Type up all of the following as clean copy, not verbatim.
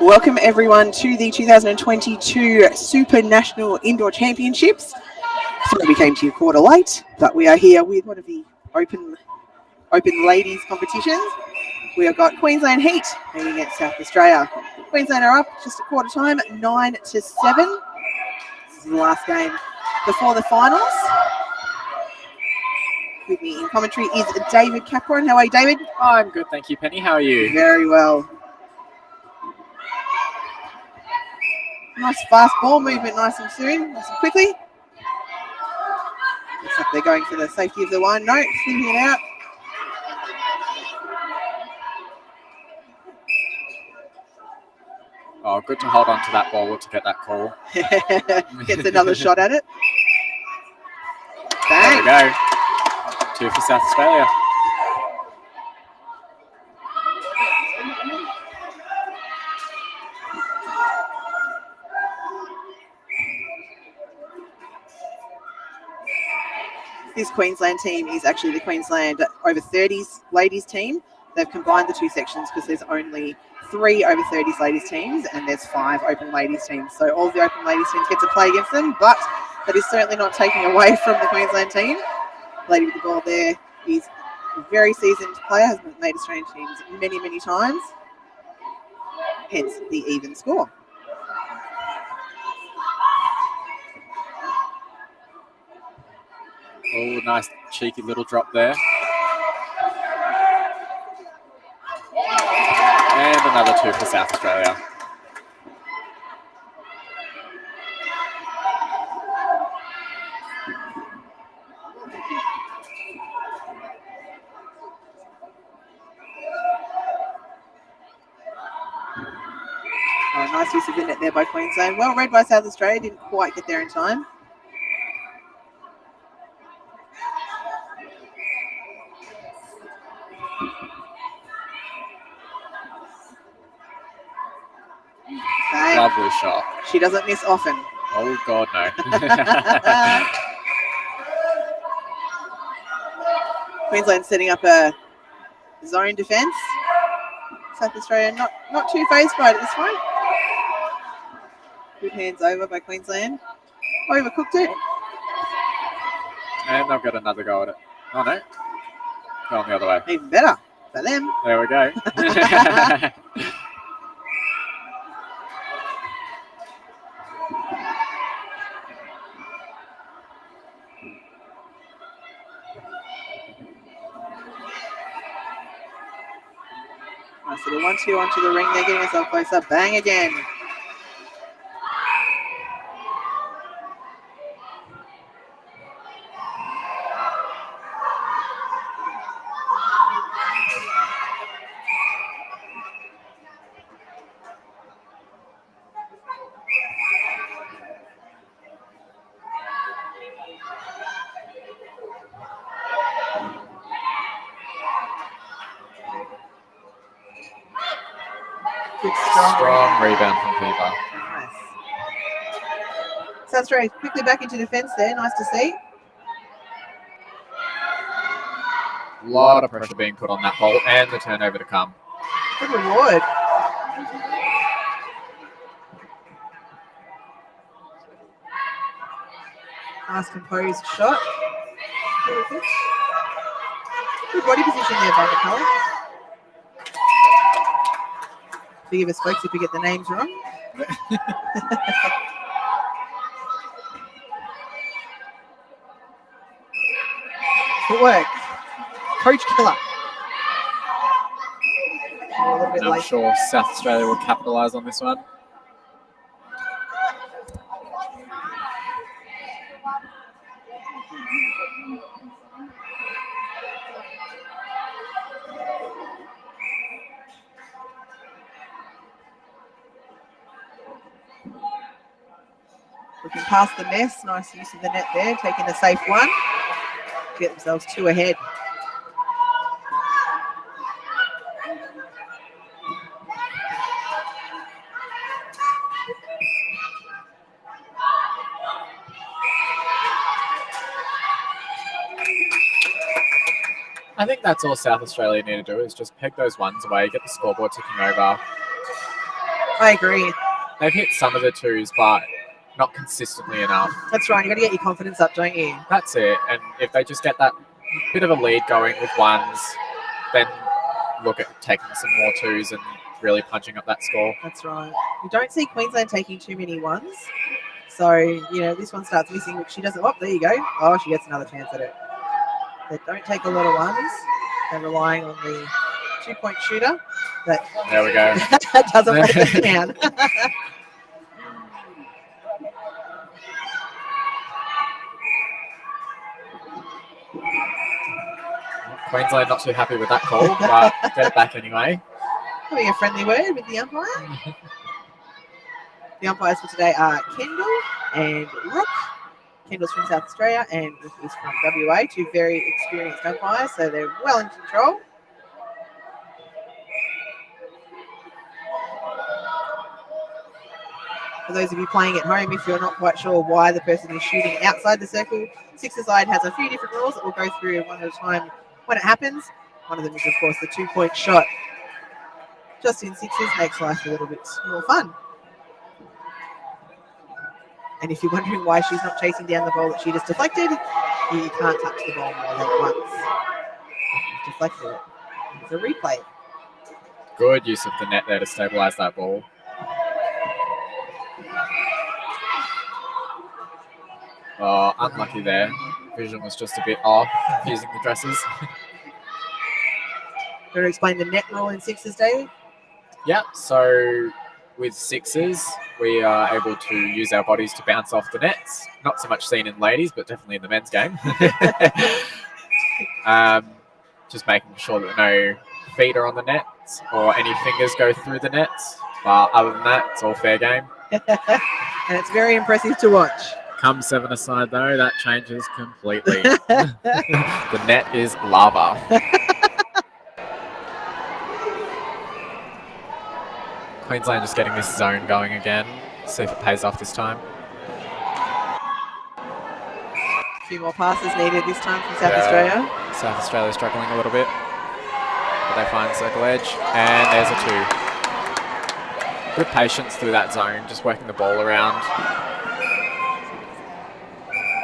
Welcome everyone to the 2022 Super National Indoor Championships. Sorry we came to you quarter late, but we are here with one of the open ladies competitions. We have got Queensland Heat meeting against South Australia. Queensland are up just a quarter time, 9-7. This is the last game before the finals. With me in commentary is David Capron. How are you, David? I'm good, thank you, Penny. How are you? Very well. Nice fast ball movement, nice and soon, nice and quickly. Looks like they're going for the safety of the one. No, slipping it out. Oh, good to hold on to that ball to get that call. Gets another shot at it. Bang. There we go. 2 for South Australia. This Queensland team is actually the Queensland over 30s ladies team. They've combined the two sections because there's only 3 over 30s ladies teams and there's 5 open ladies teams. So all the open ladies teams get to play against them, but that is certainly not taking away from the Queensland team. The lady with the ball there is a very seasoned player, has made Australian teams many, many times. Hence the even score. Oh, nice cheeky little drop there. And another 2 for South Australia. Oh, nice use of the net there by Queensland. Well read by South Australia, didn't quite get there in time. Bang. Lovely shot. She doesn't miss often. Oh, God, no. Queensland setting up a zone defence. South Australia not too phased by it at this point. Good hands over by Queensland. Overcooked it. And they've got another go at it. Oh, no. Going the other way. Even better for them. There we go. Nice little 1-2 onto the ring. They're getting herself closer. Bang again. Good Strong rebound from Viva. Nice. South Australia quickly back into defence there. Nice to see. A lot of pressure being put on that ball and the turnover to come. Good reward. Nice composed shot. Good body position there by McCullough. Forgive us, folks, if we get the names wrong. Footwork. Coach Killer. A little bit I'm late. sure South Australia will capitalise on this one. Looking past the mess. Nice use of the net there. Taking a safe one. Get themselves 2 ahead. I think that's all South Australia need to do is just peg those ones away, get the scoreboard ticking over. I agree. They've hit some of the twos, but not consistently enough. That's right. You got to get your confidence up, don't you? That's it. And if they just get that bit of a lead going with ones, then look at taking some more twos and really punching up that score. That's right. You don't see Queensland taking too many ones. So, this one starts missing. She doesn't. Oh, there you go. Oh, she gets another chance at it. They don't take a lot of ones. They're relying on the 2-point shooter. There we go. That doesn't let them down. Queensland not too happy with that call, but get it back anyway. Having a friendly word with the umpire. The umpires for today are Kendall and Rook. Kendall's from South Australia and Rook is from WA. Two very experienced umpires, so they're well in control. For those of you playing at home, if you're not quite sure why the person is shooting outside the circle, Sixers side has a few different rules that we'll go through one at a time when it happens. One of them is, of course, the 2-point shot. Just in Sixers makes life a little bit more fun. And if you're wondering why she's not chasing down the ball that she just deflected, you can't touch the ball more than once. You've deflected it. It's a replay. Good use of the net there to stabilise that ball. Oh, unlucky there. Vision was just a bit off using the dresses. Going to explain the net rule in Sixers, David? Yeah, so with Sixers, we are able to use our bodies to bounce off the nets. Not so much seen in ladies, but definitely in the men's game. Just making sure that no feet are on the nets or any fingers go through the nets. But other than that, it's all fair game. And it's very impressive to watch. Come 7-a-side, though, that changes completely. The net is lava. Queensland just getting this zone going again. See if it pays off this time. A few more passes needed this time from South Australia. South Australia struggling a little bit. But they find circle edge. And there's a 2. Good patience through that zone, just working the ball around.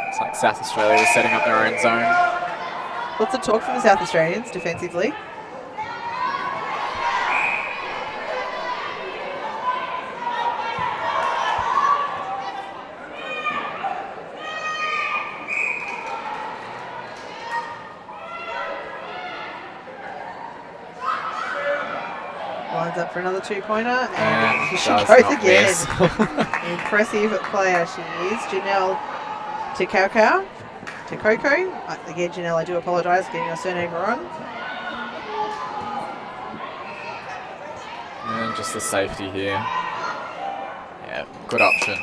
It's like South Australia is setting up their own zone. Lots of talk from the South Australians defensively. Lines up for another 2-pointer, and she goes again. Impressive player she is. Janelle Tekoko. Again, Janelle, I do apologise for getting your surname wrong. And just the safety here. Yeah, good option.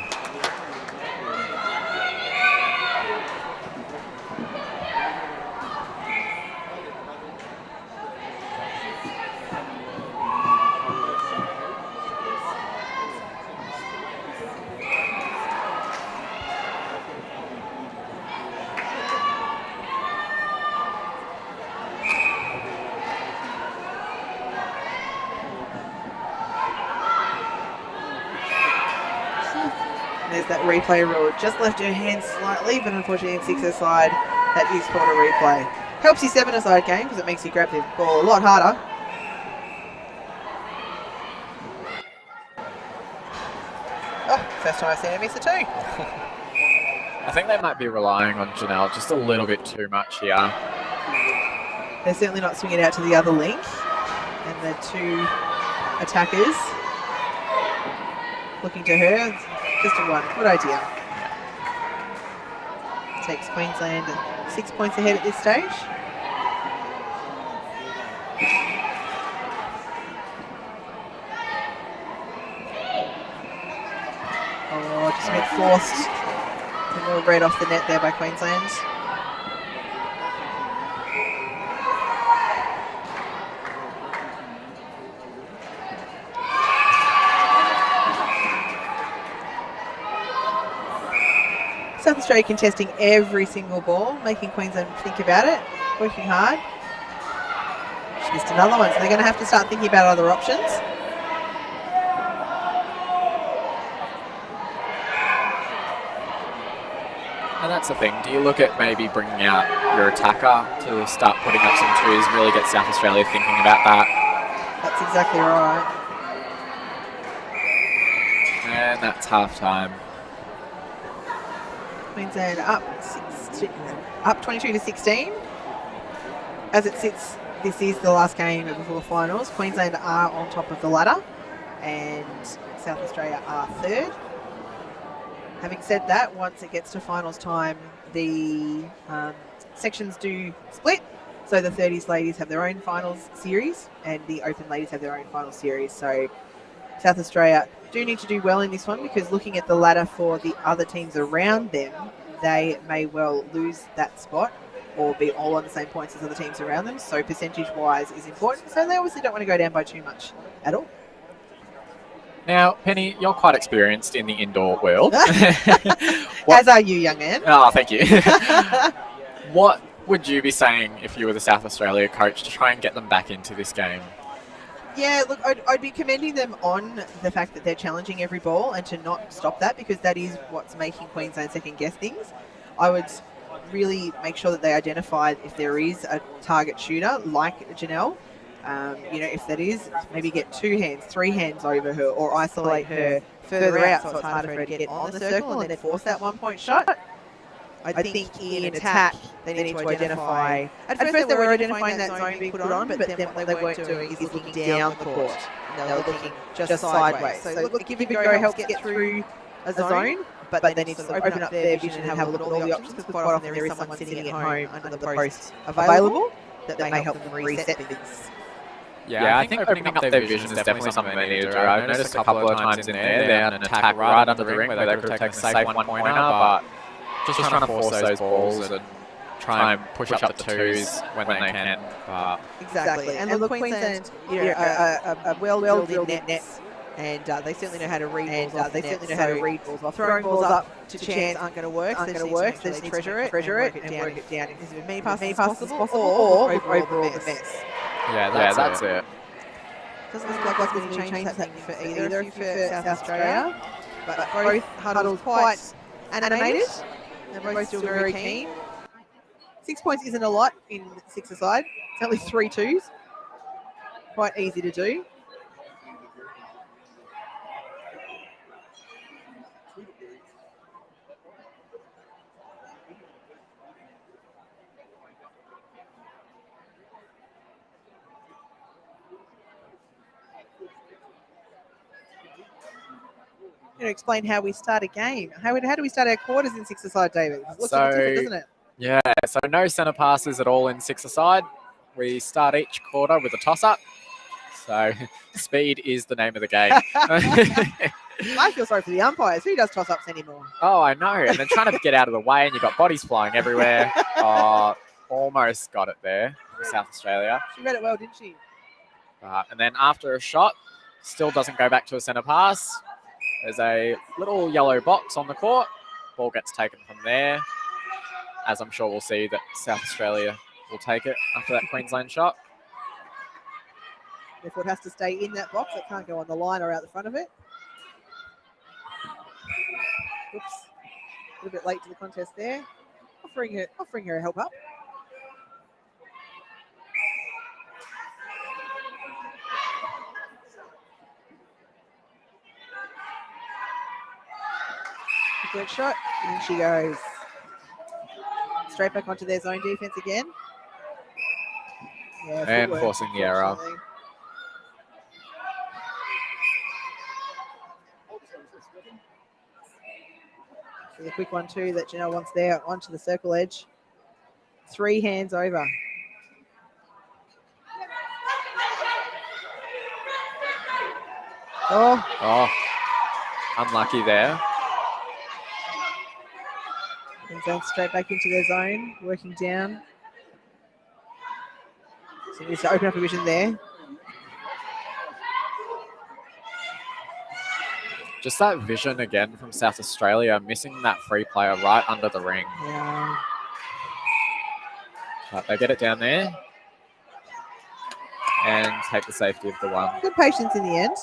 There's that replay rule. Just left her hand slightly, but unfortunately in Sixers side, that is called a replay. Helps you 7-a-side game because it makes you grab the ball a lot harder. Oh, first time I've seen her miss a 2. I think they might be relying on Janelle just a little bit too much here. They're certainly not swinging out to the other link. And the 2 attackers looking to her. Just a 1. Good idea. Takes Queensland 6 points ahead at this stage. Oh, just been forced. A little red off the net there by Queensland. South Australia contesting every single ball, making Queensland think about it, working hard. She missed another one, so they're going to have to start thinking about other options. And that's the thing. Do you look at maybe bringing out your attacker to start putting up some twos, really get South Australia thinking about that? That's exactly right. And that's half time. Queensland up 22-16. As it sits, this is the last game before finals. Queensland are on top of the ladder, and South Australia are third. Having said that, once it gets to finals time, the sections do split. So the 30s ladies have their own finals series, and the open ladies have their own finals series. So South Australia do need to do well in this one, because looking at the ladder for the other teams around them, they may well lose that spot or be all on the same points as other teams around them. So percentage-wise is important. So they obviously don't want to go down by too much at all. Now, Penny, you're quite experienced in the indoor world. As are you, young man. Oh, thank you. What would you be saying if you were the South Australia coach to try and get them back into this game? Yeah, look, I'd be commending them on the fact that they're challenging every ball and to not stop that, because that is what's making Queensland second-guess things. I would really make sure that they identify if there is a target shooter like Janelle. If that is, maybe get 2 hands, 3 hands over her, or isolate her further out so it's harder for her to get on the circle and then force that 1-point shot. I think in attack, they need to identify. At first, they were identifying that zone being put on, but then what they weren't doing is looking down the court. They were looking just sideways. So look, give and go helps get through a zone, but they need to open up their vision and have a look at all the options, because quite often there is someone sitting at home under the post available that may help them reset things. Yeah, I think opening up their vision is definitely something they need to do. I've noticed a couple of times in there, they're on an attack right under the ring where they could have taken a safe 1-pointer, but just trying to force those balls and try and push up the twos when they can. Exactly. And look, Queensland, are well-drilled in nets, and they certainly know how to read balls off. They certainly know how to read balls off. Throwing balls up to chance aren't going to work. They just need to treasure it and work it down. As many passes as possible, or overall the mess. Yeah, that's it. Doesn't look like there's any change happening for either of you for South Australia, but both huddles quite animated. They're both still very keen. 6 points isn't a lot in six-a-side. It's only 3 twos. Quite easy to do. Explain how we start a game. How do we start our quarters in six-a-side, David? It looks a bit different, doesn't it? Yeah, so no centre passes at all in six-a-side. We start each quarter with a toss-up. So speed is the name of the game. I feel sorry for the umpires. Who does toss-ups anymore? Oh, I know. And then trying to get out of the way, and you've got bodies flying everywhere. Almost got it there for South Australia. She read it well, didn't she? And then after a shot, still doesn't go back to a centre pass. There's a little yellow box on the court. Ball gets taken from there, as I'm sure we'll see that South Australia will take it after that Queensland shot. Therefore, it has to stay in that box. It can't go on the line or out the front of it. Oops. A little bit late to the contest there. Offering her help up. Good shot, and she goes straight back onto their zone defense again. Yeah, and forcing the error. So the quick one too that Janelle wants there onto the circle edge. 3 hands over. Oh, unlucky there. And going straight back into their zone, working down. So he needs to open up a vision there. Just that vision again from South Australia, missing that free player right under the ring. Yeah. But they get it down there and take the safety of the one. Good patience in the end.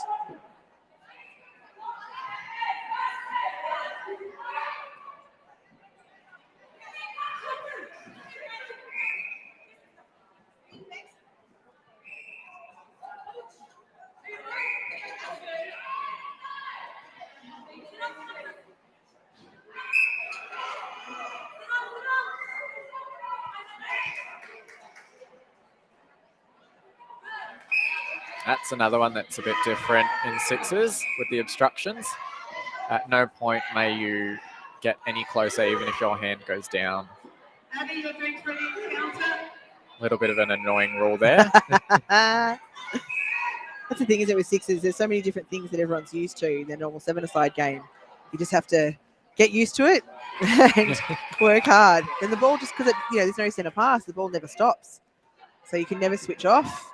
That's another one that's a bit different in sixes with the obstructions. At no point may you get any closer, even if your hand goes down. A little bit of an annoying rule there. That's the thing, is it with sixes? There's so many different things that everyone's used to in their normal seven-a-side game. You just have to get used to it and work hard. And the ball, just because there's no centre pass, the ball never stops, so you can never switch off.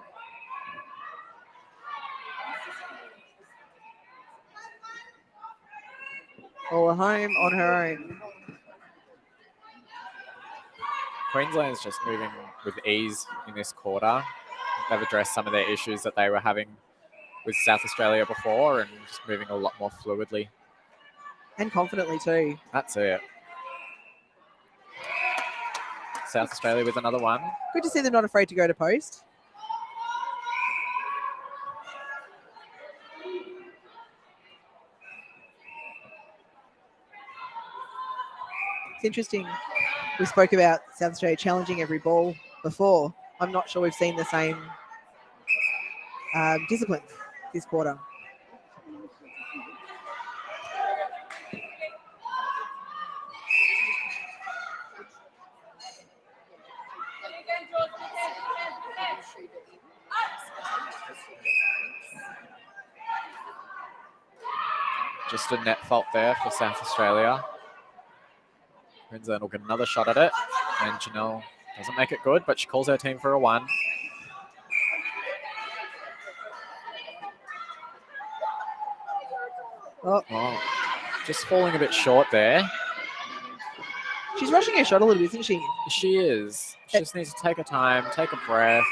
All home on her own. Queensland's just moving with ease in this quarter. They've addressed some of their issues that they were having with South Australia before and just moving a lot more fluidly. And confidently too. That's it. South Australia with another one. Good to see them not afraid to go to post. It's interesting. We spoke about South Australia challenging every ball before. I'm not sure we've seen the same discipline this quarter. Just a net fault there for South Australia. Queensland will get another shot at it. And Janelle doesn't make it good, but she calls her team for a 1. Oh, just falling a bit short there. She's rushing her shot a little bit, isn't she? She is. She just needs to take her time, take a breath.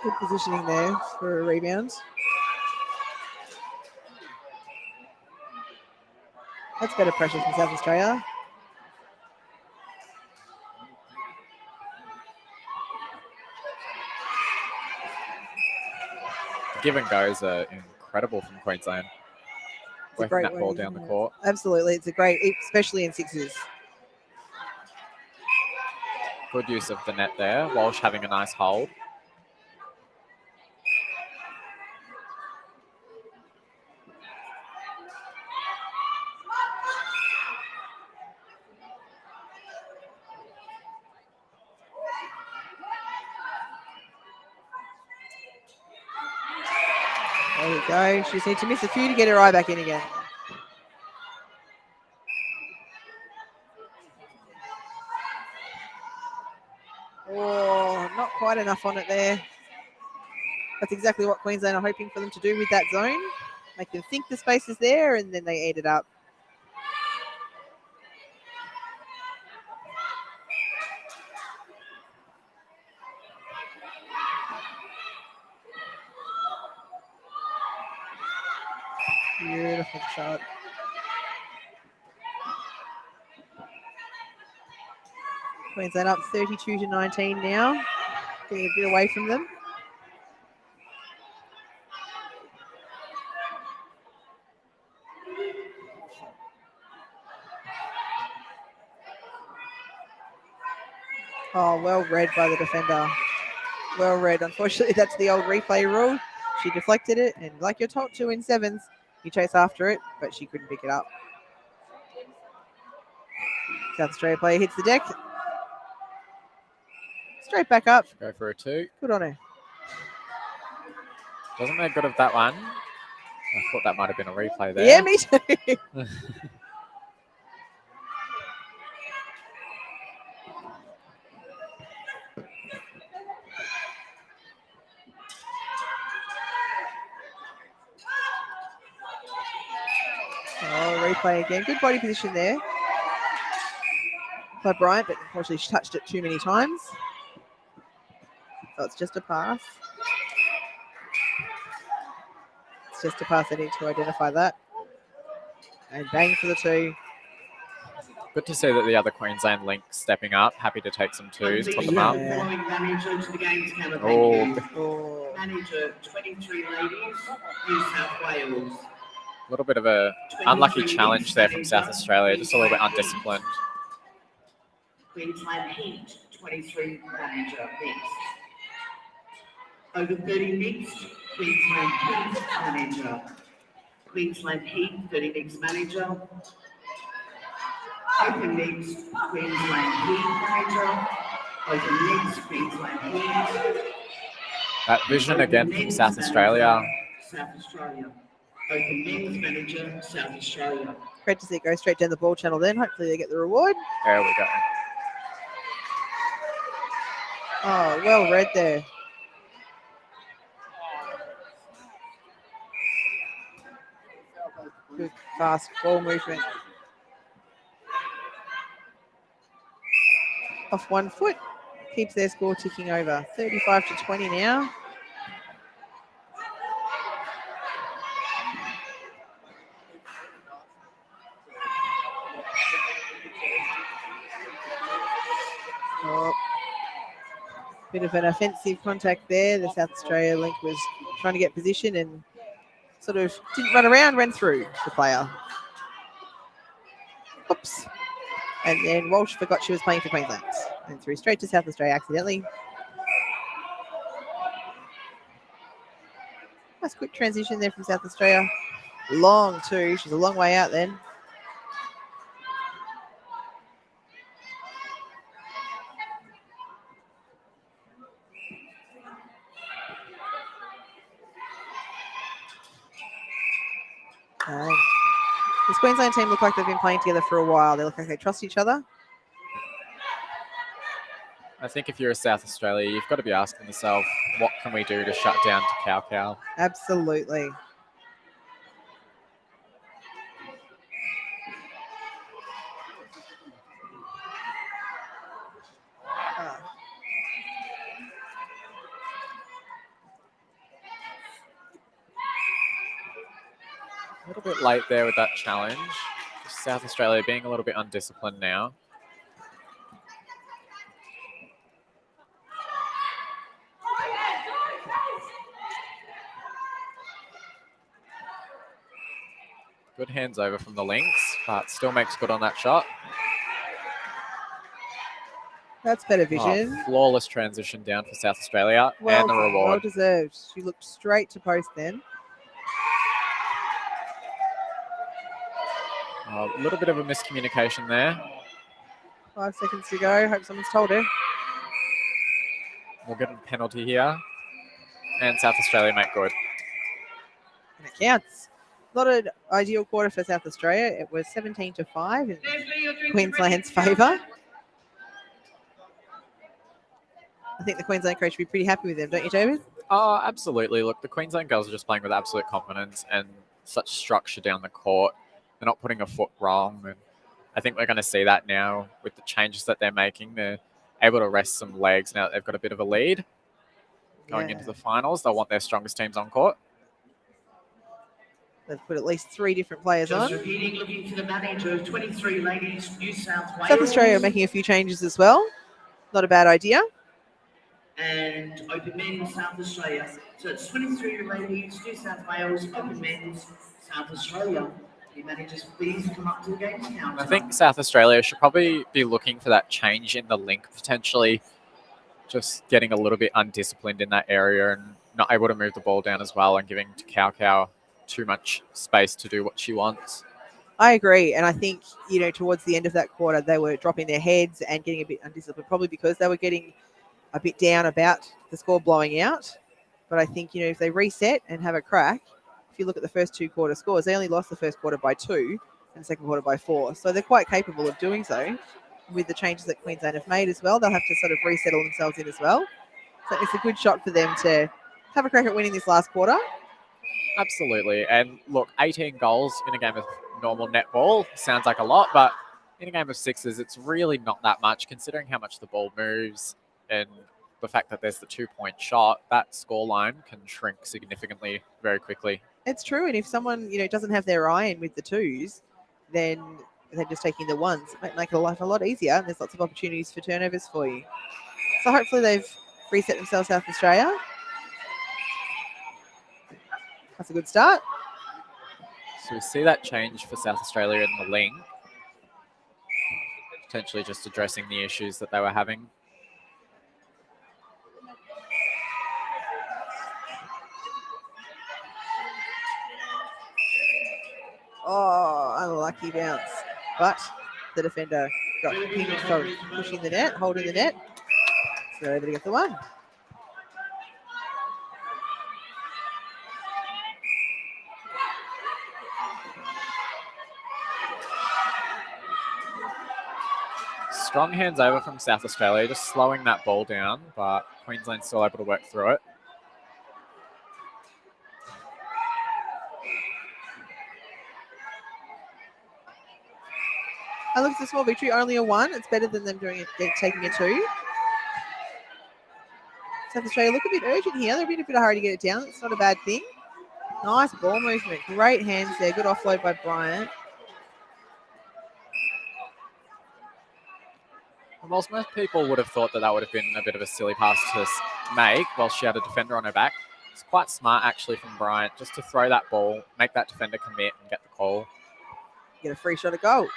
Good positioning there for a rebound. That's better pressure from South Australia. Give and goes are incredible from Queensland. Working that ball down the court. Absolutely, it's a great, especially in sixes. Good use of the net there. Walsh having a nice hold. There we go. She just needs to miss a few to get her eye back in again. Oh, not quite enough on it there. That's exactly what Queensland are hoping for them to do with that zone. Make them think the space is there, and then they eat it up. Beautiful shot. Queensland up 32-19 now. Getting a bit away from them. Oh, well read by the defender. Well read. Unfortunately, that's the old replay rule. She deflected it, and like you're taught to in sevens, you chase after it, but she couldn't pick it up. South Australia player hits the deck. Straight back up. Go for a 2. Good on her. Doesn't make good of that one. I thought that might have been a replay there. Yeah, me too. Oh, replay again. Good body position there by Bryant, but unfortunately she touched it too many times. So it's just a pass. It's just a pass. I need to identify that. And bang for the 2. Good to see that the other Queensland link stepping up. Happy to take some 2s, put them up. Oh. Manager 23 ladies, New South Wales. A little bit of a unlucky challenge there from South Australia, just a little bit undisciplined. Queensland Heat 23 manager mixed. Over 30 mixed, Queensland Heat manager. Queensland Heat 30 mixed manager. Open mixed, Queensland Heat manager. Open mixed, Queensland Heat. That vision Open again from men's South manager, Australia. South Australia. Open men's manager, South Australia. Great to see it go straight down the ball channel then. Hopefully they get the reward. There we go. Oh, well read there. Good fast ball movement. Off 1 foot. Keeps their score ticking over. 35-20 now. Oh, bit of an offensive contact there. The South Australia link was trying to get position and sort of didn't run around, ran through the player. Oops. And then Walsh forgot she was playing for Queensland and threw straight to South Australia accidentally. Nice quick transition there from South Australia. Long too. She's a long way out then. This Queensland team look like they've been playing together for a while. They look like they trust each other. I think if you're a South Australia, you've got to be asking yourself, what can we do to shut down to Cow Cow? Absolutely. A little bit late there with that challenge. South Australia being a little bit undisciplined now. Good hands over from the links, but still makes good on that shot. That's better vision. Oh, flawless transition down for South Australia Well, and the reward. well deserved. She looked straight to post then. A little bit of a miscommunication there. 5 seconds to go. Hope someone's told her. We'll get a penalty here. And South Australia make good. And it counts. Not an ideal quarter for South Australia. It was 17-5 in Queensland's favour. I think the Queensland coach would be pretty happy with them, don't you, David? Oh, absolutely. Look, the Queensland girls are just playing with absolute confidence and such structure down the court. They're not putting a foot wrong. And I think we're going to see that now with the changes that they're making. They're able to rest some legs now that they've got a bit of a lead. Going into the finals, they'll want their strongest teams on court. They've put at least 3 different players Just on. repeating, looking for the manager, 23 ladies, New South Wales. South Australia are making a few changes as well. Not a bad idea. And open men's, South Australia. So it's 23 ladies, New South Wales, open men's, South Australia. The managers, please come up to the game counter. I think South Australia should probably be looking for that change in the link, potentially just getting a little bit undisciplined in that area and not able to move the ball down as well and giving to Cow Cow too much space to do what she wants. I agree. And I think, towards the end of that quarter, they were dropping their heads and getting a bit undisciplined, probably because they were getting a bit down about the score blowing out. But I think, if they reset and have a crack, if you look at the first 2 quarter scores, they only lost the first quarter by 2 and the second quarter by 4. So they're quite capable of doing so with the changes that Queensland have made as well. They'll have to sort of resettle themselves in as well. So it's a good shot for them to have a crack at winning this last quarter. Absolutely. And look, 18 goals in a game of normal netball sounds like a lot, but in a game of sixes, it's really not that much considering how much the ball moves and the fact that there's the 2-point shot. That scoreline can shrink significantly very quickly. It's true. And if someone, doesn't have their eye in with the 2s, then they're just taking the 1s. It might make life a lot easier. And there's lots of opportunities for turnovers for you. So hopefully they've reset themselves, South Australia. That's a good start. So we see that change for South Australia in the link. Potentially just addressing the issues that they were having. Oh, unlucky bounce. But the defender got pinned for pushing the net, holding the net. So they're able to get the one. Strong hands over from South Australia, just slowing that ball down, but Queensland's still able to work through it. I look, it's a small victory, only a 1. It's better than them taking a 2. South Australia look a bit urgent here. They're in a bit of a hurry to get it down. It's not a bad thing. Nice ball movement. Great hands there. Good offload by Bryant. Whilst most people would have thought that would have been a bit of a silly pass to make while she had a defender on her back, it's quite smart actually from Bryant just to throw that ball, make that defender commit and get the call. Get a free shot at goal.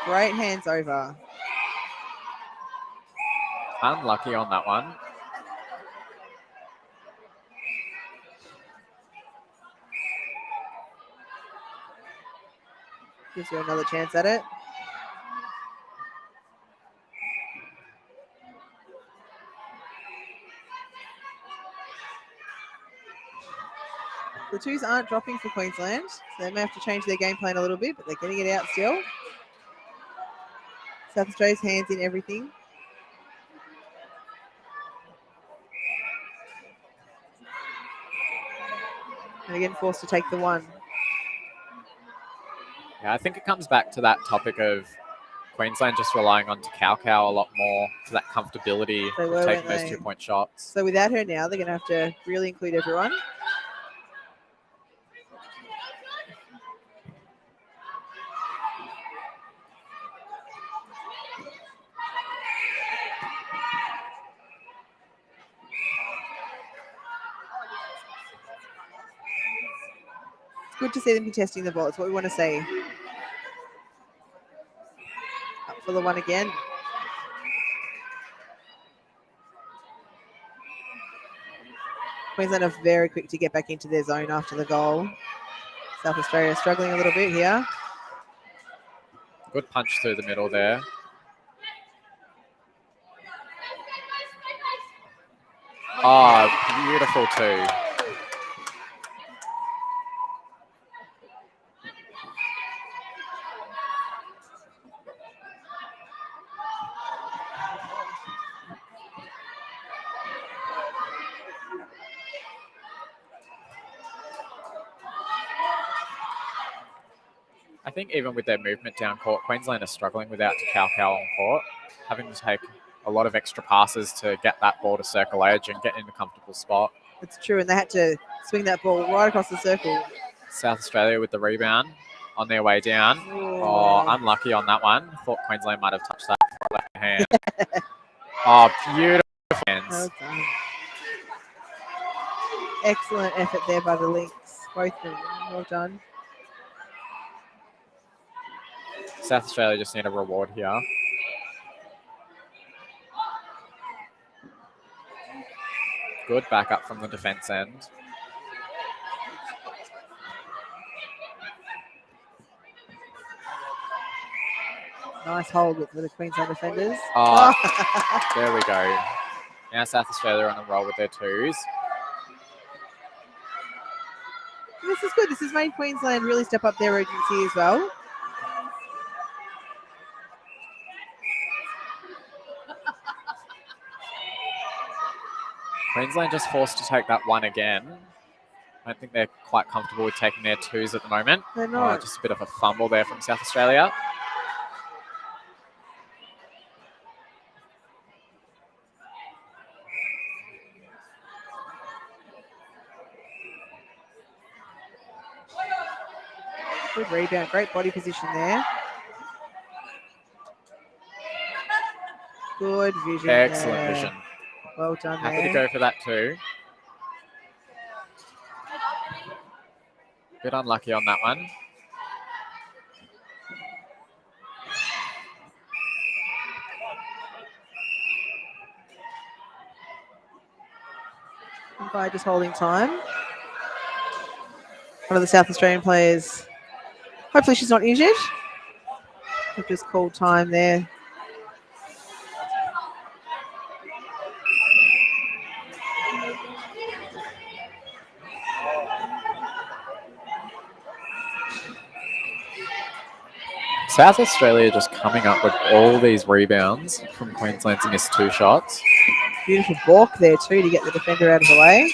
Great hands over. Unlucky on that one. Gives her another chance at it. The 2s aren't dropping for Queensland, so they may have to change their game plan a little bit, but they're getting it out still. South Australia's hands in everything. And again, forced to take the 1. Yeah, I think it comes back to that topic of Queensland just relying on Takau a lot more for that comfortability of taking those 2-point shots. So without her now, they're going to have to really include everyone. It's good to see them contesting the ball. It's what we want to see. Up for the 1 again. Queensland are very quick to get back into their zone after the goal. South Australia struggling a little bit here. Good punch through the middle there. Oh, beautiful too. I think even with their movement down court, Queensland are struggling without Takau on court, having to take a lot of extra passes to get that ball to circle edge and get in a comfortable spot. It's true, and they had to swing that ball right across the circle. South Australia with the rebound on their way down. Oh, unlucky on that one. Thought Queensland might have touched that before it left their hand. Oh, beautiful hands. Well done. Excellent effort there by the Lynx. Both of them. Well done. South Australia just need a reward here. Good backup from the defence end. Nice hold for the Queensland defenders. Oh, there we go. Now South Australia on a roll with their 2s. This is good. This has made Queensland really step up their urgency as well. Queensland just forced to take that 1 again. I don't think they're quite comfortable with taking their 2s at the moment. They're not. Just a bit of a fumble there from South Australia. Good rebound. Great body position there. Good vision. Excellent there. vision. Well done Happy there. to go for that too. Bit unlucky on that one. Umpire just holding time. One of the South Australian players, hopefully she's not injured. We've just called time there. South Australia just coming up with all these rebounds from Queensland's missed 2 shots. Beautiful balk there too to get the defender out of the way.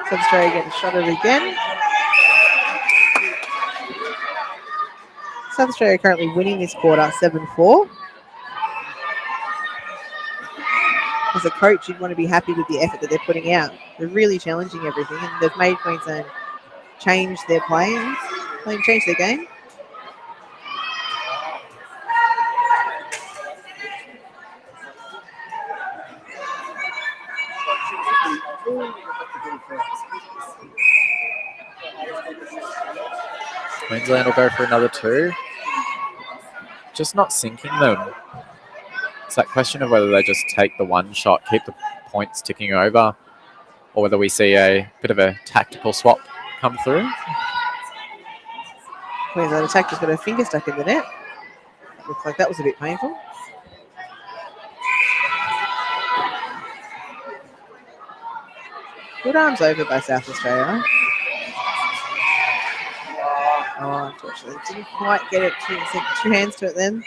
South Australia getting shot at again. South Australia currently winning this quarter 7-4. As a coach, you'd want to be happy with the effort that they're putting out. They're really challenging everything, and they've made Queensland change their plans, change their game. Queensland will go for another 2. Just not sinking them. It's that question of whether they just take the 1 shot, keep the points ticking over, or whether we see a bit of a tactical swap come through. Queensland attack just got her finger stuck in the net. Looks like that was a bit painful. Good arms over by South Australia. Oh, unfortunately, didn't quite get it. 2 hands to it then.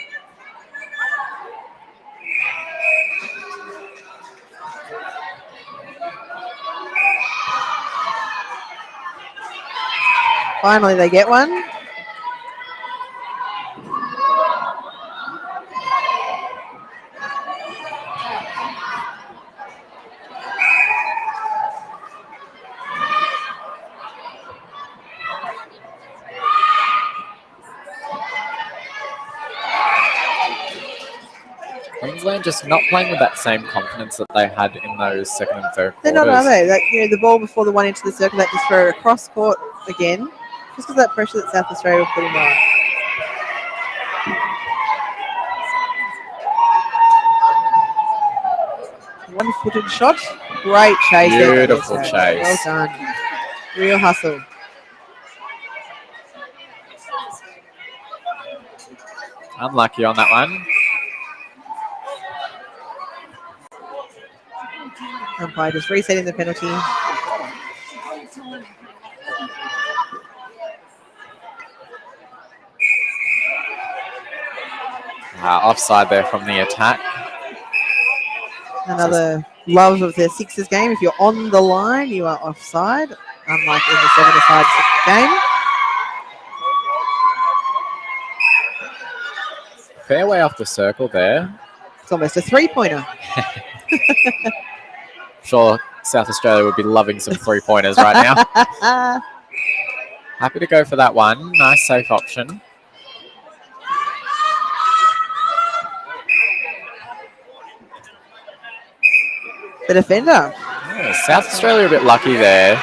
Finally, they get one. Queensland just not playing with that same confidence that they had in those second and third They're quarters. not, are they? Like, the ball before the one into the circle, that just throw across court again, just because that pressure that South Australia were putting on. One-footed shot. Great chase there. Beautiful chase. Well done. Real hustle. Unlucky on that one. Umpire just resetting the penalty. Offside there from the attack. Another love of the Sixers game. If you're on the line, you are offside, unlike in the 7-a-side game. Fair way off the circle there. It's almost a 3-pointer. Sure, South Australia would be loving some 3-pointers right now. Happy to go for that one. Nice, safe option. The defender. Yeah, South Australia a bit lucky there.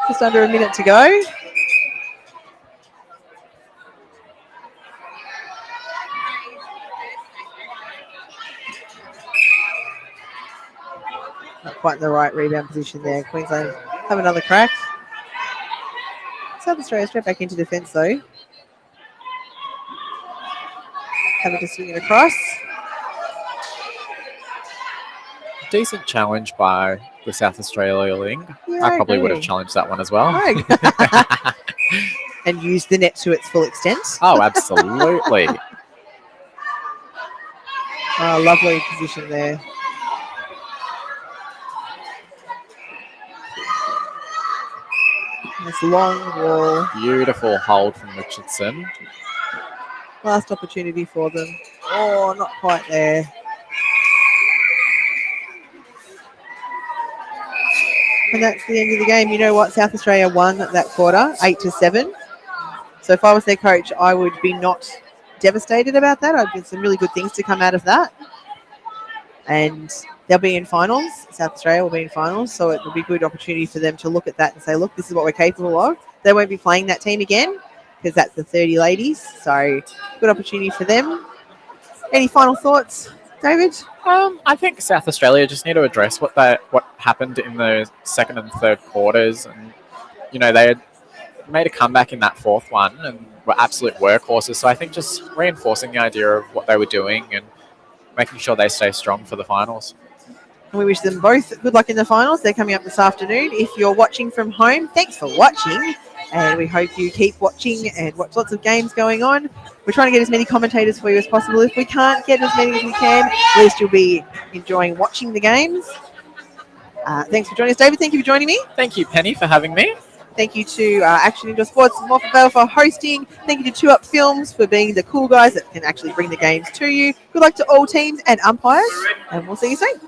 Just under a minute to go. Not quite in the right rebound position there. Queensland have another crack. South Australia straight back into defence though. Having to swing it across. Decent challenge by the South Australia Ling. Yeah, I probably agree. would have challenged that one as well. And used the net to its full extent. Oh, absolutely. Oh, lovely position there. This long wall. Beautiful hold from Richardson. Last opportunity for them. Oh, not quite there. And that's the end of the game. You know what? South Australia won that quarter, 8-7. So if I was their coach, I would be not devastated about that. I'd get some really good things to come out of that. And they'll be in finals. South Australia will be in finals. So it will be a good opportunity for them to look at that and say, look, this is what we're capable of. they won't be playing that team again because that's the 30 ladies. So good opportunity for them. Any final thoughts, David? I think South Australia just need to address what happened in the second and third quarters, and they had made a comeback in that fourth one and were absolute workhorses. So I think just reinforcing the idea of what they were doing and making sure they stay strong for the finals. And we wish them both good luck in the finals. They're coming up this afternoon. If you're watching from home, thanks for watching. And we hope you keep watching and watch lots of games going on. We're trying to get as many commentators for you as possible. If we can't get as many as we can, at least you'll be enjoying watching the games. Thanks for joining us, David. Thank you for joining me. Thank you, Penny, for having me. Thank you to Action Indoor Sports and Moffat Vale for hosting. Thank you to 2 Up Films for being the cool guys that can actually bring the games to you. Good luck to all teams and umpires, and we'll see you soon.